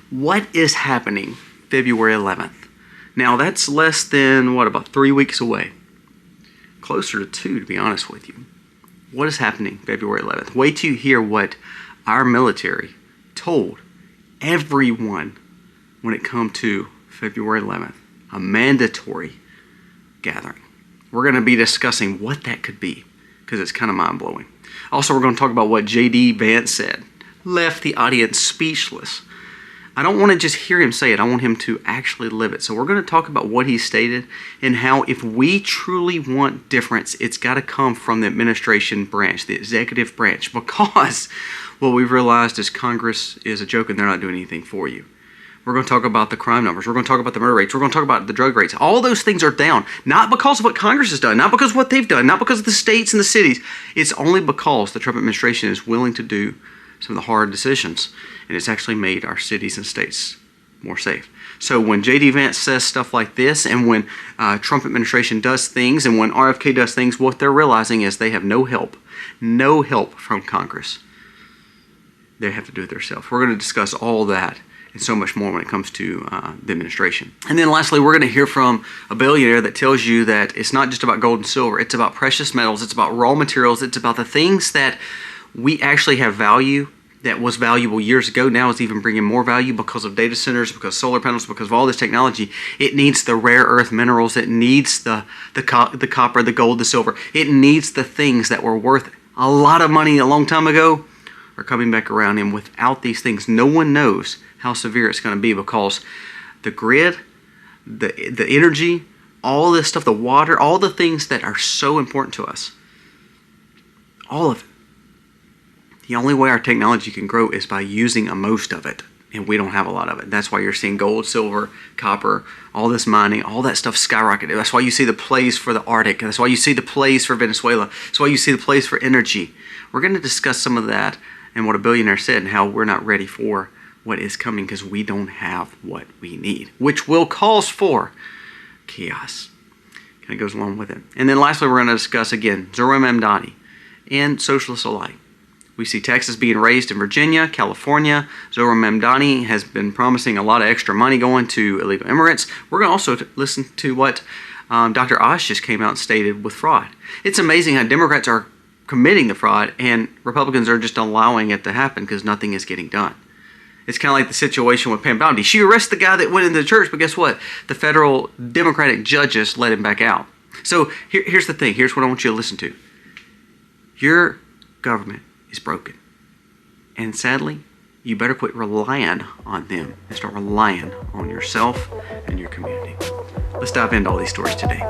What is happening February 11th? Now that's less than, about 3 weeks away. Closer to 2, to be honest with you. What is happening February 11th? Wait till you hear what our military told everyone when it come to February 11th. A mandatory gathering. We're going to be discussing what that could be because it's kind of mind-blowing. Also, we're going to talk about what J.D. Vance said. Left the audience speechless. I don't want to just hear him say it. I want him to actually live it. So we're going to talk about what he stated and how if we truly want difference, it's got to come from the administration branch, the executive branch, because what we've realized is Congress is a joke and they're not doing anything for you. We're going to talk about the crime numbers. We're going to talk about the murder rates. We're going to talk about the drug rates. All those things are down, not because of what Congress has done, not because of what they've done, not because of the states and the cities. It's only because the Trump administration is willing to do some of the hard decisions, and it's actually made our cities and states more safe. So when J.D. Vance says stuff like this, and when Trump administration does things, and when RFK does things, what they're realizing is they have no help from Congress. They have to do it themselves. We're going to discuss all that and so much more when it comes to the administration. And then lastly, we're going to hear from a billionaire that tells you that it's not just about gold and silver, it's about precious metals, it's about raw materials, it's about the things that we actually have value that was valuable years ago, now is even bringing more value because of data centers, because of solar panels, because of all this technology. It needs the rare earth minerals, it needs the copper, the gold, the silver. It needs the things that were worth a lot of money a long time ago are coming back around, and without these things, no one knows how severe it's going to be because the grid, the energy, all this stuff, the water, all the things that are so important to us, all of it. The only way our technology can grow is by using most of it, and we don't have a lot of it. That's why you're seeing gold, silver, copper, all this mining, all that stuff skyrocketed. That's why you see the plays for the Arctic. That's why you see the plays for Venezuela. That's why you see the plays for energy. We're going to discuss some of that and what a billionaire said and how we're not ready for what is coming because we don't have what we need, which will cause for chaos. Kind of goes along with it. And then lastly, we're going to discuss again Zohran Mamdani and socialists alike. We see taxes being raised in Virginia, California. Zohran Mamdani has been promising a lot of extra money going to illegal immigrants. We're going to also listen to what Dr. Osh just came out and stated with fraud. It's amazing how Democrats are committing the fraud and Republicans are just allowing it to happen because nothing is getting done. It's kind of like the situation with Pam Bondi. She arrested the guy that went into the church, but guess what? The federal Democratic judges let him back out. So here's the thing. Here's what I want you to listen to. Your government is broken. And sadly, you better quit relying on them and start relying on yourself and your community. Let's dive into all these stories today.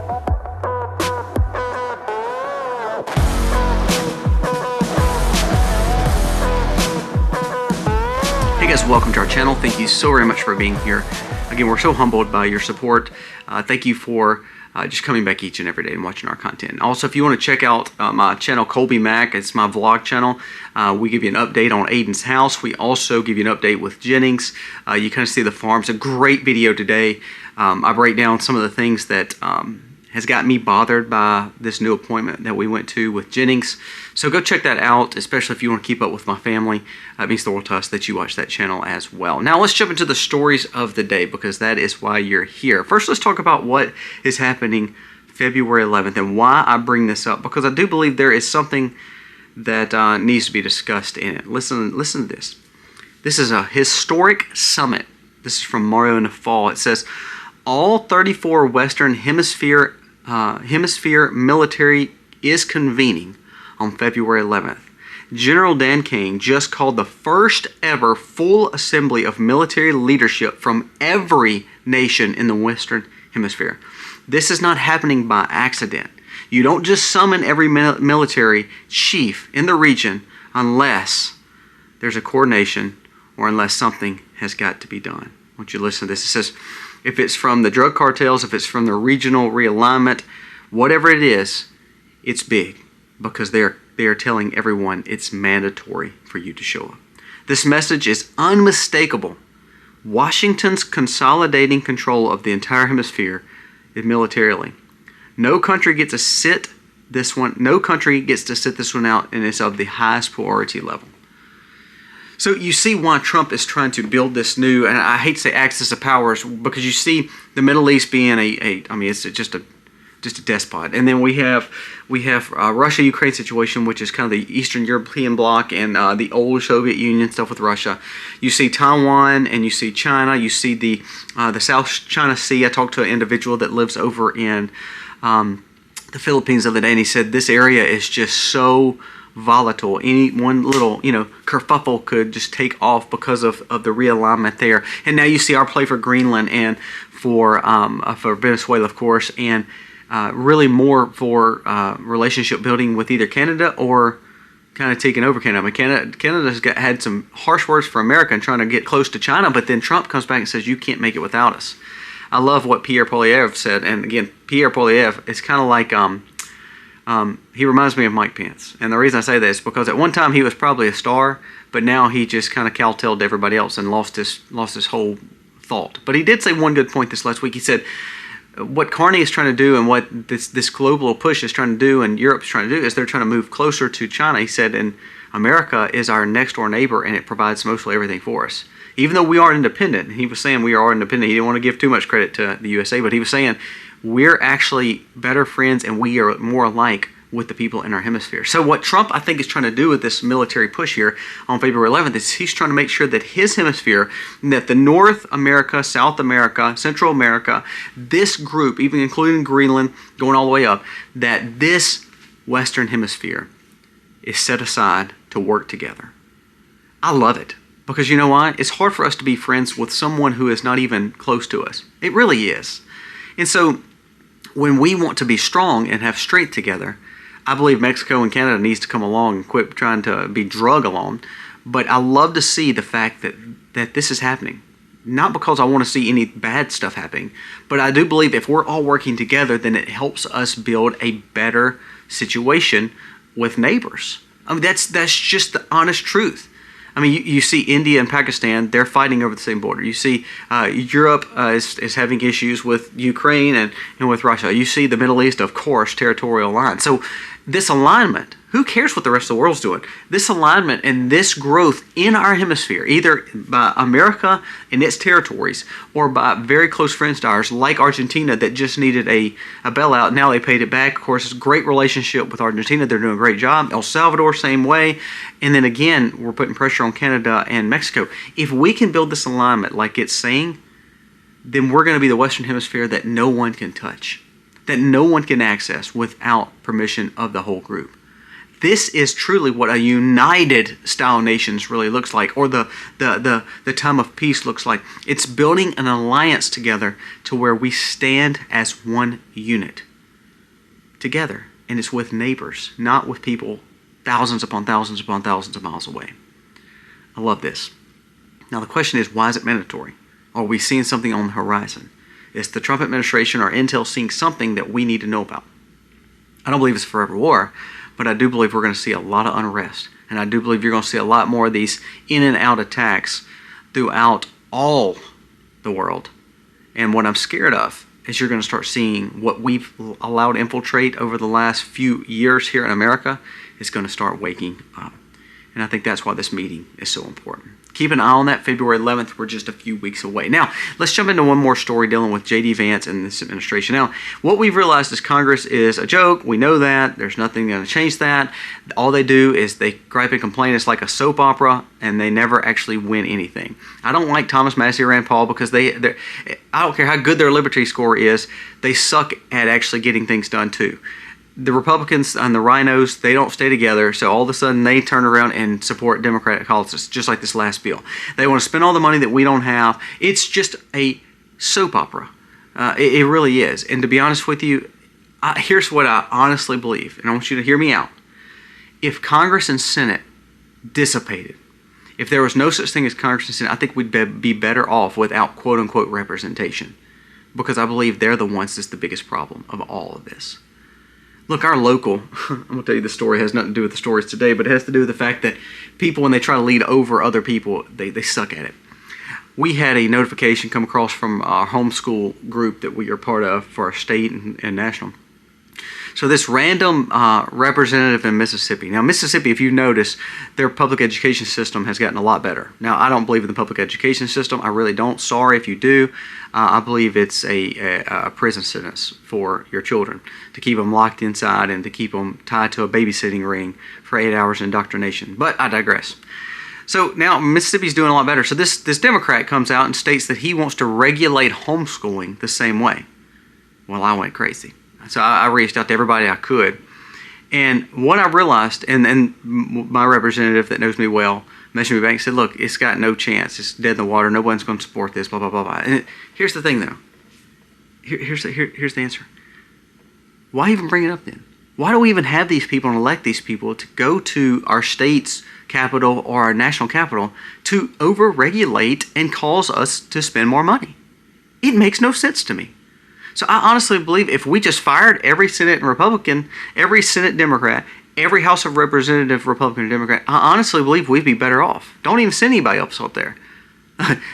Hey guys, welcome to our channel. Thank you so very much for being here. Again, we're so humbled by your support. Thank you for just coming back each and every day and watching our content. Also, if you want to check out my channel, Colby Mac, it's my vlog channel. We give you an update on Aiden's house. We also give you an update with Jennings. You kind of see the farm. It's a great video today. I break down some of the things that has got me bothered by this new appointment that we went to with Jennings. So go check that out, especially if you want to keep up with my family. It means the world to us that you watch that channel as well. Now let's jump into the stories of the day because that is why you're here. First, let's talk about what is happening February 11th and why I bring this up, because I do believe there is something that needs to be discussed in it. Listen to this. This is a historic summit. This is from Mario Nafal. It says, all 34 Western Hemisphere military is convening on February 11th. General Dan King just called the first ever full assembly of military leadership from every nation in the Western Hemisphere. This is not happening by accident. You don't just summon every military chief in the region unless there's a coordination or unless something has got to be done. I want you to listen to this. It says, if it's from the drug cartels, if it's from the regional realignment, whatever it is, it's big because they are telling everyone it's mandatory for you to show up. This message is unmistakable. Washington's consolidating control of the entire hemisphere militarily. No country gets to sit this one out, and it's of the highest priority level. So you see why Trump is trying to build this new, and I hate to say axis of powers, because you see the Middle East being I mean, it's just a despot, and then we have Russia-Ukraine situation, which is kind of the Eastern European bloc and the old Soviet Union stuff with Russia. You see Taiwan, and you see China. You see the South China Sea. I talked to an individual that lives over in the Philippines the other day, and he said this area is just so volatile. Any one little, kerfuffle could just take off because of the realignment there. And now you see our play for Greenland and for Venezuela, of course, and really more for relationship building with either Canada or kind of taking over Canada. I mean, Canada's had some harsh words for America and trying to get close to China, but then Trump comes back and says, you can't make it without us. I love what Pierre Poilievre said, and again, Pierre Poilievre is kind of like he reminds me of Mike Pence. And the reason I say that is because at one time he was probably a star, but now he just kind of kowtowed to everybody else and lost his whole thought. But he did say one good point this last week. He said, what Carney is trying to do and what this global push is trying to do and Europe's trying to do is they're trying to move closer to China. He said, and America is our next door neighbor and it provides mostly everything for us. Even though we are independent, he was saying we are independent. He didn't want to give too much credit to the USA, but he was saying we're actually better friends and we are more alike with the people in our hemisphere. So what Trump, I think, is trying to do with this military push here on February 11th is he's trying to make sure that his hemisphere, that the North America, South America, Central America, this group, even including Greenland, going all the way up, that this Western Hemisphere is set aside to work together. I love it. Because you know why? It's hard for us to be friends with someone who is not even close to us. It really is. And so when we want to be strong and have strength together, I believe Mexico and Canada needs to come along and quit trying to be drug along. But I love to see the fact that this is happening. Not because I want to see any bad stuff happening, but I do believe if we're all working together, then it helps us build a better situation with neighbors. I mean, that's just the honest truth. I mean, you see India and Pakistan, they're fighting over the same border. You see Europe is having issues with Ukraine and with Russia. You see the Middle East, of course, territorial lines. So this alignment, who cares what the rest of the world's doing? This alignment and this growth in our hemisphere, either by America and its territories or by very close friends to ours like Argentina that just needed a bailout. Now they paid it back. Of course, it's a great relationship with Argentina. They're doing a great job. El Salvador, same way. And then again, we're putting pressure on Canada and Mexico. If we can build this alignment like it's saying, then we're going to be the Western Hemisphere that no one can touch, that no one can access without permission of the whole group. This is truly what a united style nations really looks like, or the time of peace looks like. It's building an alliance together to where we stand as one unit together. And it's with neighbors, not with people thousands upon thousands upon thousands of miles away. I love this. Now the question is, why is it mandatory? Are we seeing something on the horizon? Is the Trump administration or Intel seeing something that we need to know about? I don't believe it's forever war, but I do believe we're going to see a lot of unrest. And I do believe you're going to see a lot more of these in and out attacks throughout all the world. And what I'm scared of is you're going to start seeing what we've allowed infiltrate over the last few years here in America is going to start waking up. And I think that's why this meeting is so important. Keep an eye on that. February 11th, we're just a few weeks away. Now, let's jump into one more story dealing with J.D. Vance and this administration. Now, what we've realized is Congress is a joke. We know that. There's nothing going to change that. All they do is they gripe and complain. It's like a soap opera, and they never actually win anything. I don't like Thomas Massey or Rand Paul because I don't care how good their liberty score is, they suck at actually getting things done too. The Republicans and the rhinos, they don't stay together, so all of a sudden they turn around and support Democratic policies, just like this last bill. They want to spend all the money that we don't have. It's just a soap opera. It really is. And to be honest with you, here's what I honestly believe, and I want you to hear me out. If Congress and Senate dissipated, if there was no such thing as Congress and Senate, I think we'd be better off without quote-unquote representation, because I believe they're the ones that's the biggest problem of all of this. Look, our local, I'm going to tell you the story, has nothing to do with the stories today, but it has to do with the fact that people, when they try to lead over other people, they suck at it. We had a notification come across from our homeschool group that we are part of for our state and national, So this random representative in Mississippi. Now, Mississippi, if you notice, their public education system has gotten a lot better. Now, I don't believe in the public education system. I really don't. Sorry if you do. I believe it's a prison sentence for your children, to keep them locked inside and to keep them tied to a babysitting ring for 8 hours indoctrination. But I digress. So now Mississippi's doing a lot better. So this Democrat comes out and states that he wants to regulate homeschooling the same way. Well, I went crazy. So I reached out to everybody I could. And what I realized, and my representative that knows me well messaged me back and said, look, it's got no chance. It's dead in the water. No one's going to support this, blah, blah, blah, blah. And here's the thing, though. Here's the answer. Why even bring it up then? Why do we even have these people and elect these people to go to our state's capital or our national capital to over-regulate and cause us to spend more money? It makes no sense to me. So I honestly believe if we just fired every Senate Republican, every Senate Democrat, every House of Representative Republican or Democrat, I honestly believe we'd be better off. Don't even send anybody else up there.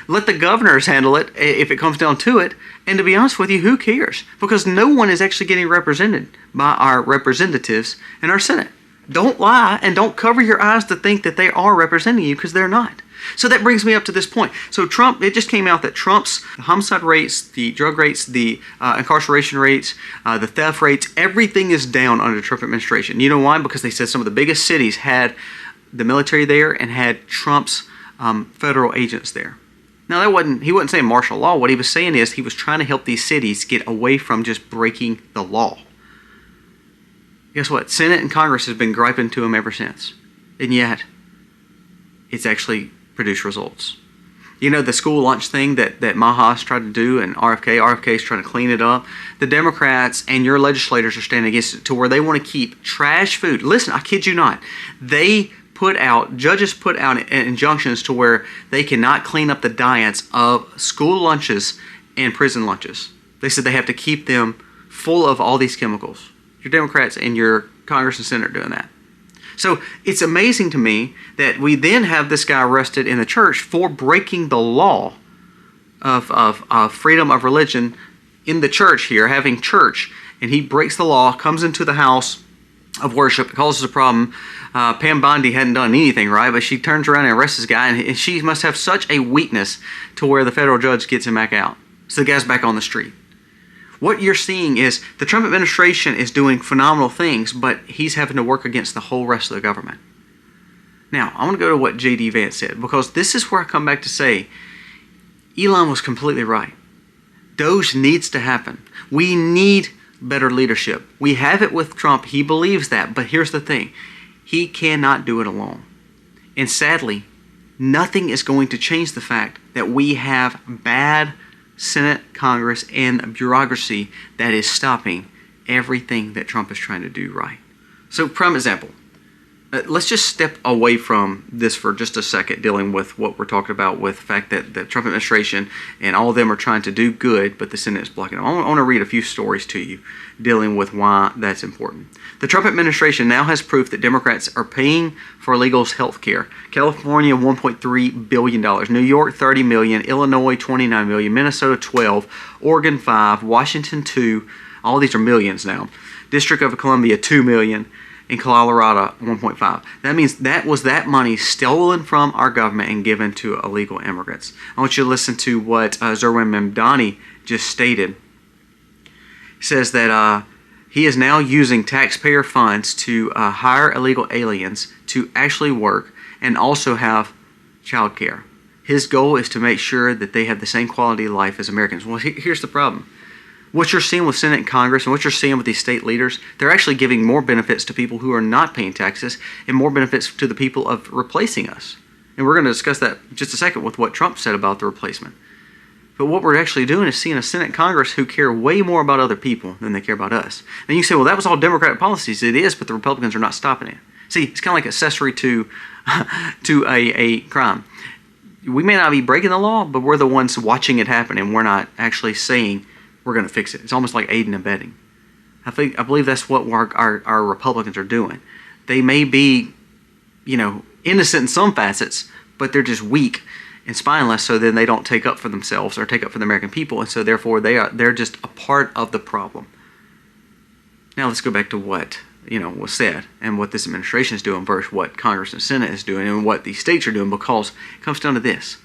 Let the governors handle it if it comes down to it. And to be honest with you, who cares? Because no one is actually getting represented by our representatives in our Senate. Don't lie and don't cover your eyes to think that they are representing you, because they're not. So that brings me up to this point. So Trump, it just came out that Trump's homicide rates, the drug rates, the incarceration rates, the theft rates, everything is down under the Trump administration. You know why? Because they said some of the biggest cities had the military there and had Trump's federal agents there. Now he wasn't saying martial law. What he was saying is he was trying to help these cities get away from just breaking the law. Guess what? Senate and Congress has been griping to him ever since. And yet, it's actually produced results. You know, the school lunch thing that Maha's tried to do and RFK is trying to clean it up. The Democrats and your legislators are standing against it to where they want to keep trash food. Listen, I kid you not. Judges put out injunctions to where they cannot clean up the diets of school lunches and prison lunches. They said they have to keep them full of all these chemicals. Your Democrats and your Congress and Senate are doing that. So it's amazing to me that we then have this guy arrested in the church for breaking the law of freedom of religion in the church here, having church, and he breaks the law, comes into the house of worship, causes a problem. Pam Bondi hadn't done anything right, but she turns around and arrests this guy, and she must have such a weakness to where the federal judge gets him back out. So the guy's back on the street. What you're seeing is the Trump administration is doing phenomenal things, but he's having to work against the whole rest of the government. Now, I want to go to what J.D. Vance said, because this is where I come back to say Elon was completely right. Doge needs to happen. We need better leadership. We have it with Trump. He believes that, but here's the thing. He cannot do it alone. And sadly, nothing is going to change the fact that we have bad Senate, Congress, and bureaucracy that is stopping everything that Trump is trying to do right. So, prime example. Let's just step away from this for just a second, dealing with what we're talking about with the fact that the Trump administration and all of them are trying to do good, but the Senate is blocking them. I want to read a few stories to you dealing with why that's important. The Trump administration now has proof that Democrats are paying for illegals' health care. California, $1.3 billion. New York, $30 million. Illinois, $29 million. Minnesota, $12 million. Oregon, $5 million. Washington, $2 million. All these are millions now. District of Columbia, $2 million. In Colorado, 1.5. That means that was that money stolen from our government and given to illegal immigrants. I want you to listen to what Zerwin Mamdani just stated. He says that he is now using taxpayer funds to hire illegal aliens to actually work and also have child care. His goal is to make sure that they have the same quality of life as Americans. Well, here's the problem. What you're seeing with Senate and Congress and what you're seeing with these state leaders, they're actually giving more benefits to people who are not paying taxes and more benefits to the people of replacing us. And we're going to discuss that in just a second with what Trump said about the replacement. But what we're actually doing is seeing a Senate and Congress who care way more about other people than they care about us. And you say, well, that was all Democratic policies. It is, but the Republicans are not stopping it. See, it's kind of like accessory to a crime. We may not be breaking the law, but we're the ones watching it happen, and we're not actually saying we're going to fix it. It's almost like aiding and abetting. I believe that's what our Republicans are doing. They may be, innocent in some facets, but they're just weak and spineless, so then they don't take up for themselves or take up for the American people, and so therefore they're just a part of the problem. Now let's go back to what was said and what this administration is doing versus what Congress and Senate is doing and what the states are doing, because it comes down to this.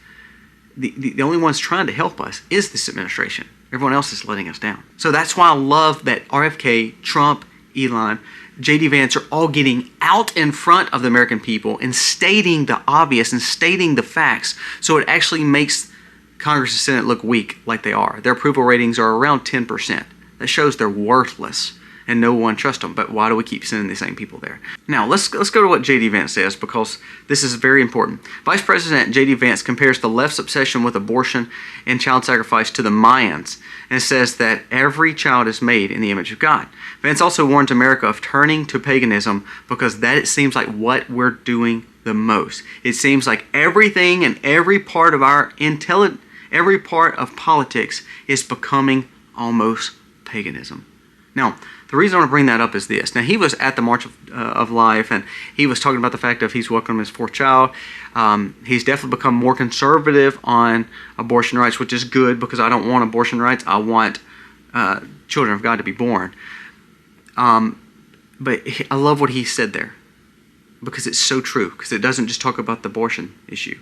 The only ones trying to help us is this administration. Everyone else is letting us down. So that's why I love that RFK, Trump, Elon, J.D. Vance are all getting out in front of the American people and stating the obvious and stating the facts, so it actually makes Congress and Senate look weak like they are. Their approval ratings are around 10%. That shows they're worthless and no one trusts them. But why do we keep sending the same people there? Now, let's go to what J.D. Vance says, because this is very important. Vice President J.D. Vance compares the left's obsession with abortion and child sacrifice to the Mayans and says that every child is made in the image of God. Vance also warns America of turning to paganism, because that, it seems like, what we're doing the most. It seems like everything and every part of our every part of politics is becoming almost paganism. Now, the reason I want to bring that up is this. Now, he was at the March of Life, and he was talking about the fact that he's welcoming his fourth child. He's definitely become more conservative on abortion rights, which is good, because I don't want abortion rights. I want children of God to be born. But I love what he said there, because it's so true, because it doesn't just talk about the abortion issue.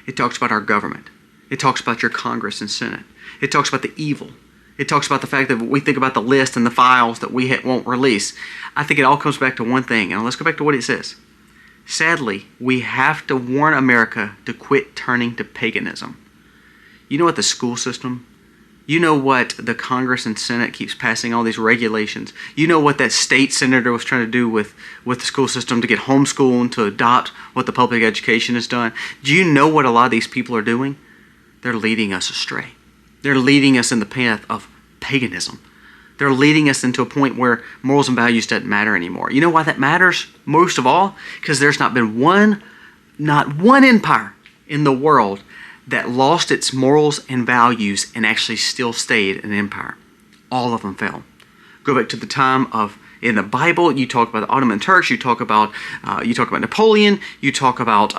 It talks about our government. It talks about your Congress and Senate. It talks about the evil. It talks about the fact that we think about the list and the files that we won't release. I think it all comes back to one thing, and let's go back to what it says. Sadly, we have to warn America to quit turning to paganism. You know what the school system, you know what the Congress and Senate keeps passing all these regulations. You know what that state senator was trying to do with the school system to get homeschool and to adopt what the public education has done. Do you know what a lot of these people are doing? They're leading us astray. They're leading us in the path of paganism. They're leading us into a point where morals and values doesn't matter anymore. You know why that matters most of all? Because there's not one empire in the world that lost its morals and values and actually still stayed an empire. All of them fell. Go back to the time of, in the Bible, you talk about the Ottoman Turks, you talk about Napoleon, you talk about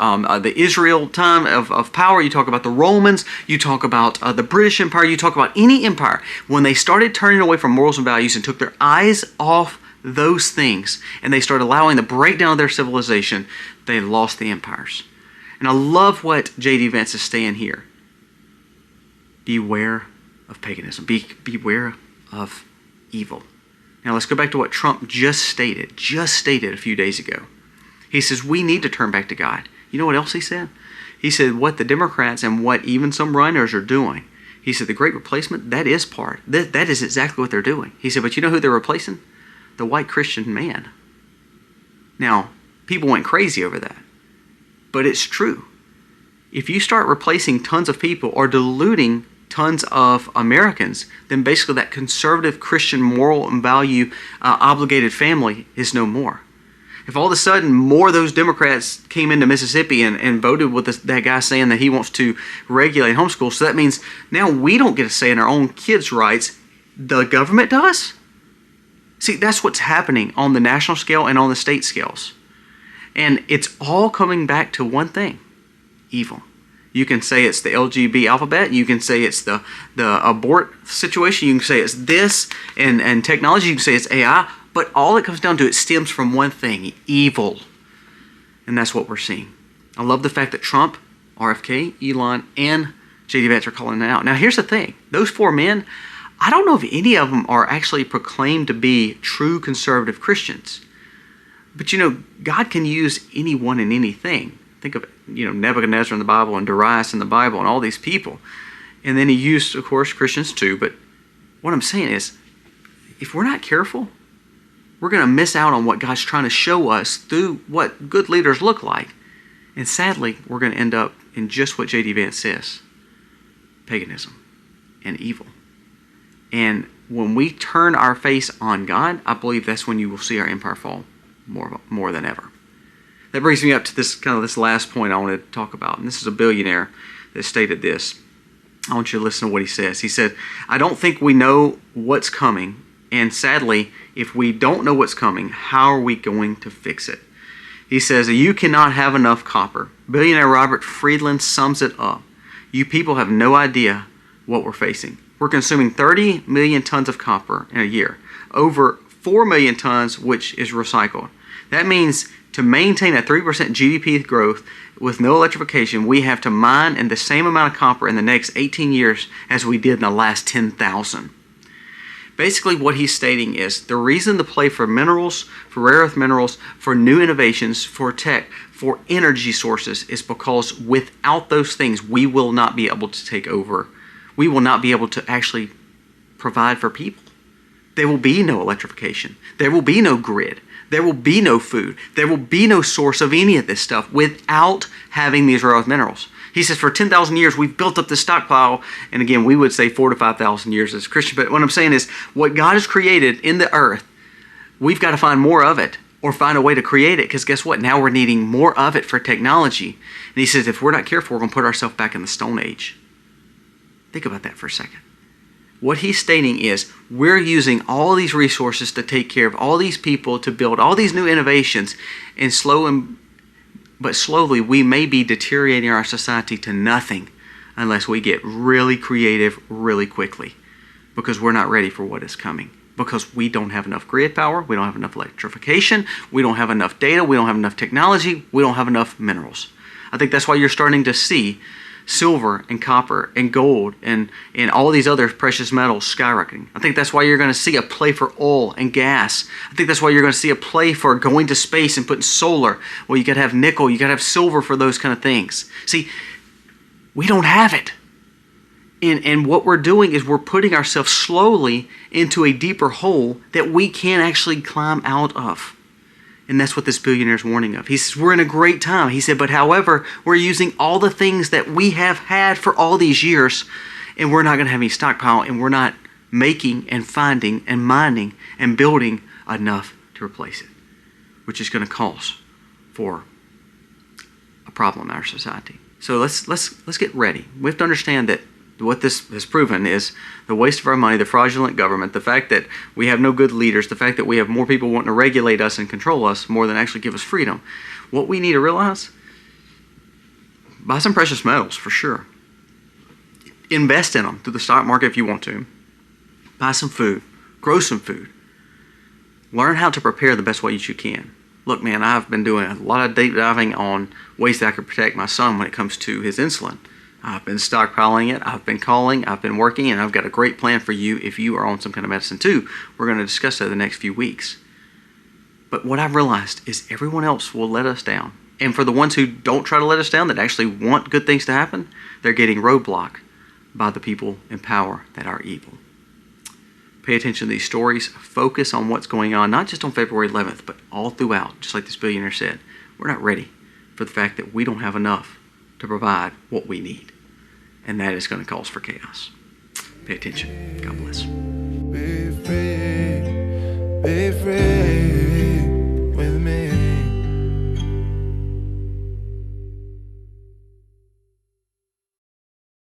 the Israel time of power, you talk about the Romans, you talk about the British Empire, you talk about any empire. When they started turning away from morals and values and took their eyes off those things, and they started allowing the breakdown of their civilization, they lost the empires. And I love what J.D. Vance is saying here. Beware of paganism. Beware of evil. Now let's go back to what Trump just stated a few days ago. He says we need to turn back to God. You know what else he said? He said what the Democrats and what even some runners are doing. He said the Great Replacement, that is exactly what they're doing. He said, but you know who they're replacing? The white Christian man. Now, people went crazy over that. But it's true. If you start replacing tons of people or diluting tons of Americans, then basically that conservative Christian moral and value obligated family is no more. If all of a sudden more of those Democrats came into Mississippi and voted with that guy saying that he wants to regulate homeschool, so that means now we don't get a say in our own kids' rights, the government does? See, that's what's happening on the national scale and on the state scales. And it's all coming back to one thing: evil. You can say it's the LGBT alphabet. You can say it's the abort situation. You can say it's this and technology. You can say it's AI. But all it comes down to, it stems from one thing: evil. And that's what we're seeing. I love the fact that Trump, RFK, Elon, and J.D. Vance are calling it out. Now, here's the thing. Those four men, I don't know if any of them are actually proclaimed to be true conservative Christians. But, you know, God can use anyone and anything. Think of it, Nebuchadnezzar in the Bible and Darius in the Bible and all these people. And then he used, of course, Christians too. But what I'm saying is, if we're not careful, we're going to miss out on what God's trying to show us through what good leaders look like. And sadly, we're going to end up in just what J.D. Vance says: paganism and evil. And when we turn our face on God, I believe that's when you will see our empire fall more than ever. That brings me up to this last point I want to talk about. And this is a billionaire that stated this. I want you to listen to what he says. He said, I don't think we know what's coming. And sadly, if we don't know what's coming, how are we going to fix it? He says, you cannot have enough copper. Billionaire Robert Friedland sums it up. You people have no idea what we're facing. We're consuming 30 million tons of copper in a year. Over 4 million tons, which is recycled. That means to maintain a 3% GDP growth with no electrification, we have to mine in the same amount of copper in the next 18 years as we did in the last 10,000. Basically what he's stating is the reason to play for minerals, for rare earth minerals, for new innovations, for tech, for energy sources is because without those things we will not be able to take over. We will not be able to actually provide for people. There will be no electrification. There will be no grid. There will be no food. There will be no source of any of this stuff without having these rare earth minerals. He says for 10,000 years we've built up this stockpile, and again we would say 4,000 to 5,000 years as Christian, but what I'm saying is what God has created in the earth, we've got to find more of it or find a way to create it, because guess what? Now we're needing more of it for technology. And he says if we're not careful, we're going to put ourselves back in the Stone Age. Think about that for a second. What he's stating is we're using all these resources to take care of all these people, to build all these new innovations, and slowly we may be deteriorating our society to nothing unless we get really creative really quickly, because we're not ready for what is coming, because we don't have enough grid power, we don't have enough electrification, we don't have enough data, we don't have enough technology, we don't have enough minerals. I think that's why you're starting to see silver and copper and gold and all these other precious metals skyrocketing. I think that's why you're going to see a play for oil and gas. I think that's why you're going to see a play for going to space and putting solar. Well, you got to have nickel, you got to have silver for those kind of things. See, we don't have it. And what we're doing is we're putting ourselves slowly into a deeper hole that we can't actually climb out of. And that's what this billionaire is warning of. He says, we're in a great time. He said, but however, we're using all the things that we have had for all these years, and we're not going to have any stockpile, and we're not making and finding and mining and building enough to replace it, which is going to cause for a problem in our society. So let's get ready. We have to understand that what this has proven is the waste of our money, the fraudulent government, the fact that we have no good leaders, the fact that we have more people wanting to regulate us and control us more than actually give us freedom. What we need to realize, buy some precious metals for sure. Invest in them through the stock market if you want to. Buy some food. Grow some food. Learn how to prepare the best way you can. Look, man, I've been doing a lot of deep diving on ways that I could protect my son when it comes to his insulin. I've been stockpiling it, I've been calling, I've been working, and I've got a great plan for you if you are on some kind of medicine too. We're going to discuss that in the next few weeks. But what I've realized is everyone else will let us down. And for the ones who don't try to let us down, that actually want good things to happen, they're getting roadblocked by the people in power that are evil. Pay attention to these stories. Focus on what's going on, not just on February 11th, but all throughout, just like this billionaire said. We're not ready for the fact that we don't have enough to provide what we need. And that is going to cause for chaos. Pay attention. God bless. Be free. Be free.